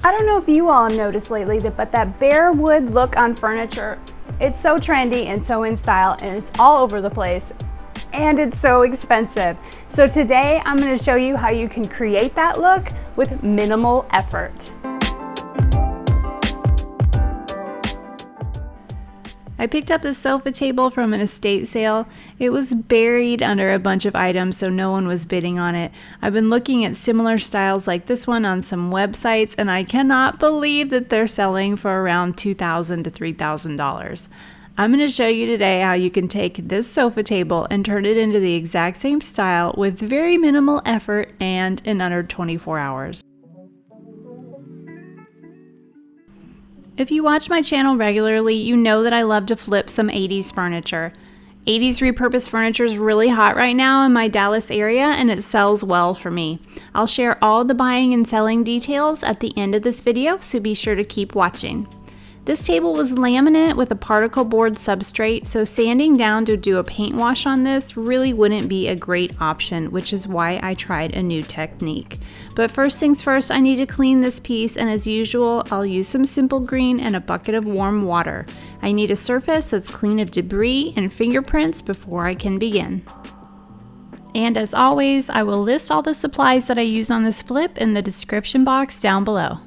I don't know if you all have noticed lately but that bare wood look on furniture, it's so trendy and so in style, and it's all over the place, and it's so expensive. So today I'm going to show you how you can create that look with minimal effort. I picked up this sofa table from an estate sale. It was buried under a bunch of items, so no one was bidding on it. I've been looking at similar styles like this one on some websites, and I cannot believe that they're selling for around $2,000 to $3,000. I'm going to show you today how you can take this sofa table and turn it into the exact same style with very minimal effort and in under 24 hours. If you watch my channel regularly, you know that I love to flip some 80s furniture. 80s repurposed furniture is really hot right now in my Dallas area, and it sells well for me. I'll share all the buying and selling details at the end of this video, so be sure to keep watching. This table was laminate with a particle board substrate, so sanding down to do a paint wash on this really wouldn't be a great option, which is why I tried a new technique. But first things first, I need to clean this piece, and as usual, I'll use some simple green and a bucket of warm water. I need a surface that's clean of debris and fingerprints before I can begin. And as always, I will list all the supplies that I use on this flip in the description box down below.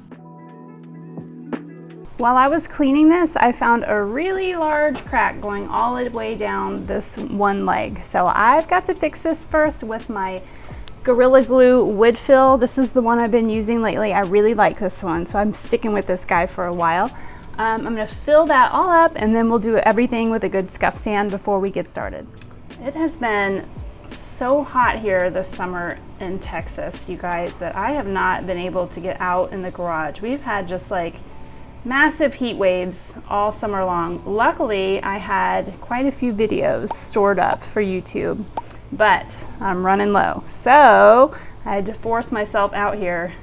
While I was cleaning this, I found a really large crack going all the way down this one leg. So I've got to fix this first with my Gorilla Glue wood fill. This is the one I've been using lately. I really like this one, so I'm sticking with this guy for a while. I'm gonna fill that all up, and then we'll do everything with a good scuff sand before we get started. It has been so hot here this summer in Texas, you guys, that I have not been able to get out in the garage. We've had just like massive heat waves all summer long. Luckily, I had quite a few videos stored up for YouTube, but I'm running low. So I had to force myself out here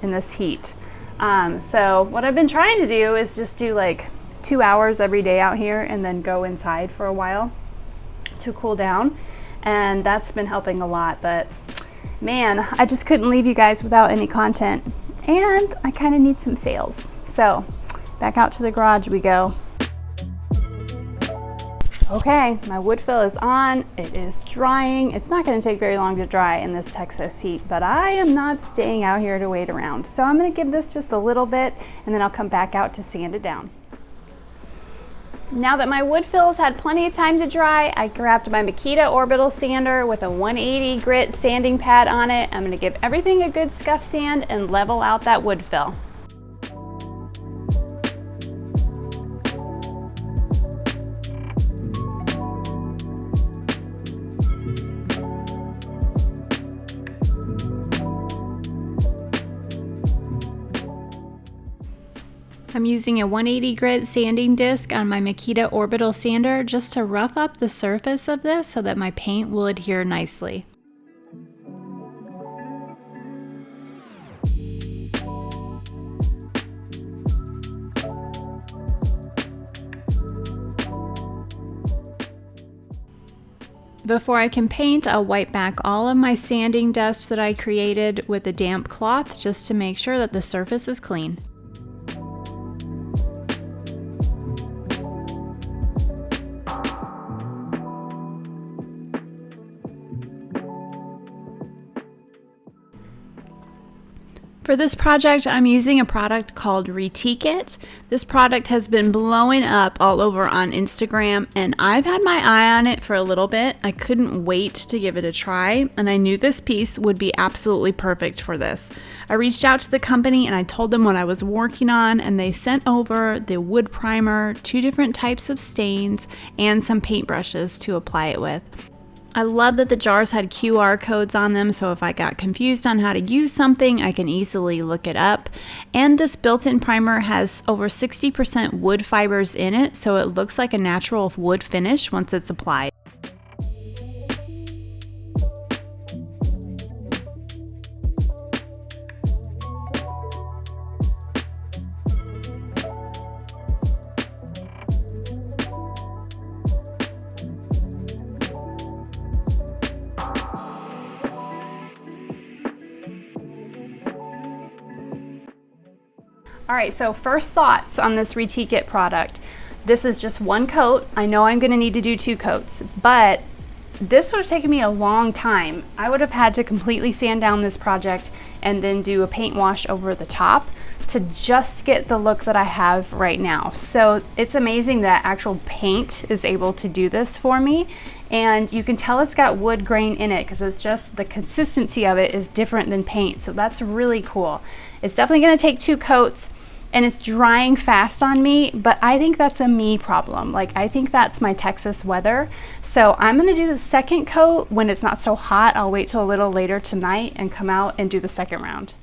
in this heat. So what I've been trying to do is just do like 2 hours every day out here and then go inside for a while to cool down. And that's been helping a lot, but man, I just couldn't leave you guys without any content. And I kind of need some sales. So back out to the garage we go. Okay, my wood fill is on. It is drying. It's not going to take very long to dry in this Texas heat, but I am not staying out here to wait around. So I'm going to give this just a little bit, and then I'll come back out to sand it down. Now that my wood fill has had plenty of time to dry, I grabbed my Makita orbital sander with a 180 grit sanding pad on it. I'm going to give everything a good scuff sand and level out that wood fill. I'm using a 180 grit sanding disc on my Makita orbital sander just to rough up the surface of this so that my paint will adhere nicely. Before I can paint, I'll wipe back all of my sanding dust that I created with a damp cloth just to make sure that the surface is clean. For this project, I'm using a product called Retique It. This product has been blowing up all over on Instagram, and I've had my eye on it for a little bit. I couldn't wait to give it a try, and I knew this piece would be absolutely perfect for this. I reached out to the company and I told them what I was working on, and they sent over the wood primer, 2 different types of stains, and some paintbrushes to apply it with. I love that the jars had QR codes on them, so if I got confused on how to use something, I can easily look it up. And this built-in primer has over 60% wood fibers in it, so it looks like a natural wood finish once it's applied. All right, so first thoughts on this Retique It product. This is just one coat. I know I'm gonna need to do 2 coats, but this would have taken me a long time. I would have had to completely sand down this project and then do a paint wash over the top to just get the look that I have right now. So it's amazing that actual paint is able to do this for me. And you can tell it's got wood grain in it because it's just the consistency of it is different than paint. So that's really cool. It's definitely gonna take 2 coats and it's drying fast on me, but I think that's a me problem. Like, I think that's my Texas weather. So I'm gonna do the second coat when it's not so hot. I'll wait till a little later tonight and come out and do the second round.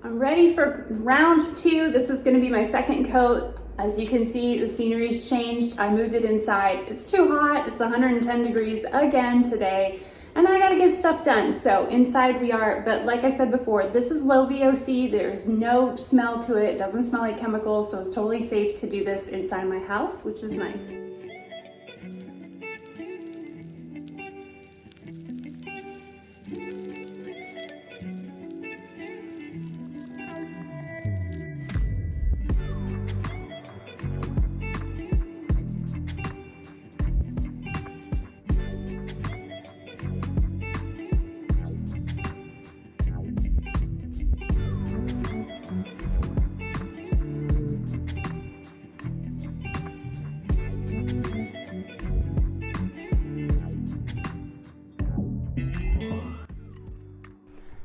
I'm ready for round 2. This is gonna be my second coat. As you can see, the scenery's changed. I moved it inside. It's too hot. It's 110 degrees again today. And I gotta get stuff done. So inside we are, but like I said before, this is low VOC. There's no smell to it. It doesn't smell like chemicals, so it's totally safe to do this inside my house, which is nice.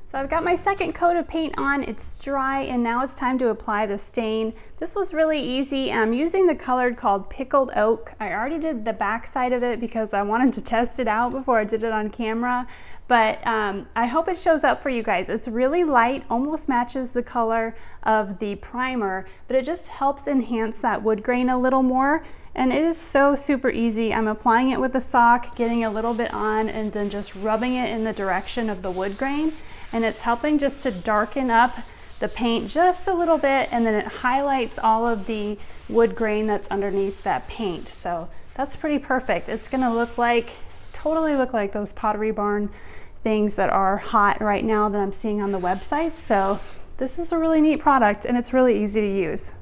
So I've got my second coat of paint on, it's dry, and now it's time to apply the stain. This was really easy. I'm using the color called Pickled Oak. I already did the back side of it because I wanted to test it out before I did it on camera, but I hope it shows up for you guys. It's really light, almost matches the color of the primer, but it just helps enhance that wood grain a little more. And it is so super easy. I'm applying it with a sock, getting a little bit on, and then just rubbing it in the direction of the wood grain. And it's helping just to darken up the paint just a little bit, and then it highlights all of the wood grain that's underneath that paint. So that's pretty perfect. It's gonna look like, totally look like those Pottery Barn things that are hot right now that I'm seeing on the website. So this is a really neat product and it's really easy to use.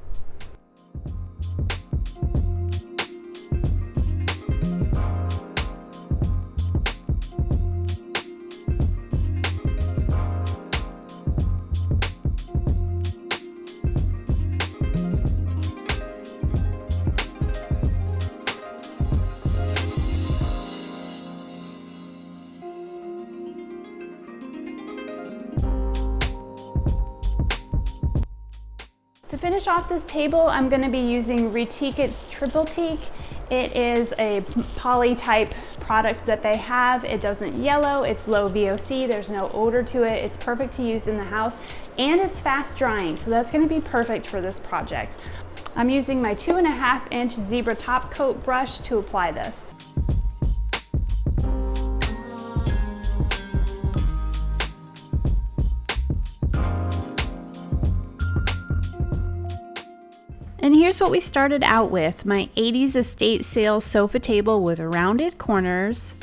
To finish off this table, I'm going to be using Retique It's Triple Teak. It is a poly type product that they have. It doesn't yellow, it's low VOC, there's no odor to it, it's perfect to use in the house, and it's fast drying, so that's going to be perfect for this project. I'm using my 2.5 inch zebra top coat brush to apply this. And here's what we started out with, my 80s estate sale sofa table with rounded corners.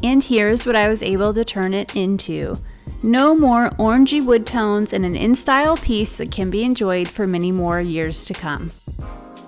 And here's what I was able to turn it into. No more orangey wood tones and an in-style piece that can be enjoyed for many more years to come.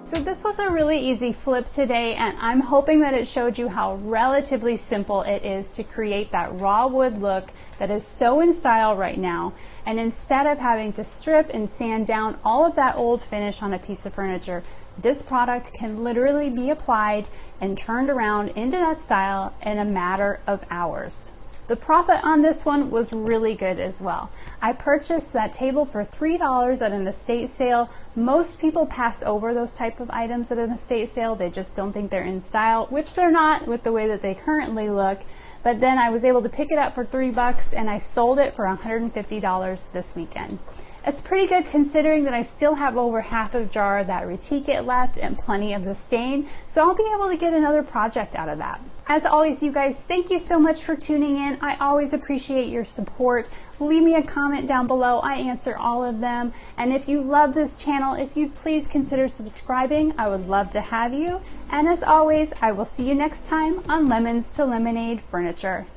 So this was a really easy flip today, and I'm hoping that it showed you how relatively simple it is to create that raw wood look that is so in style right now. And instead of having to strip and sand down all of that old finish on a piece of furniture, this product can literally be applied and turned around into that style in a matter of hours. The profit on this one was really good as well. I purchased that table for $3 at an estate sale. Most people pass over those type of items at an estate sale. They just don't think they're in style, which they're not with the way that they currently look. But then I was able to pick it up for $3 and I sold it for $150 this weekend. It's pretty good considering that I still have over half a jar of that Retique It left and plenty of the stain, so I'll be able to get another project out of that. As always, you guys, thank you so much for tuning in. I always appreciate your support. Leave me a comment down below. I answer all of them. And if you love this channel, if you'd please consider subscribing, I would love to have you. And as always, I will see you next time on Lemons to Lemonade Furniture.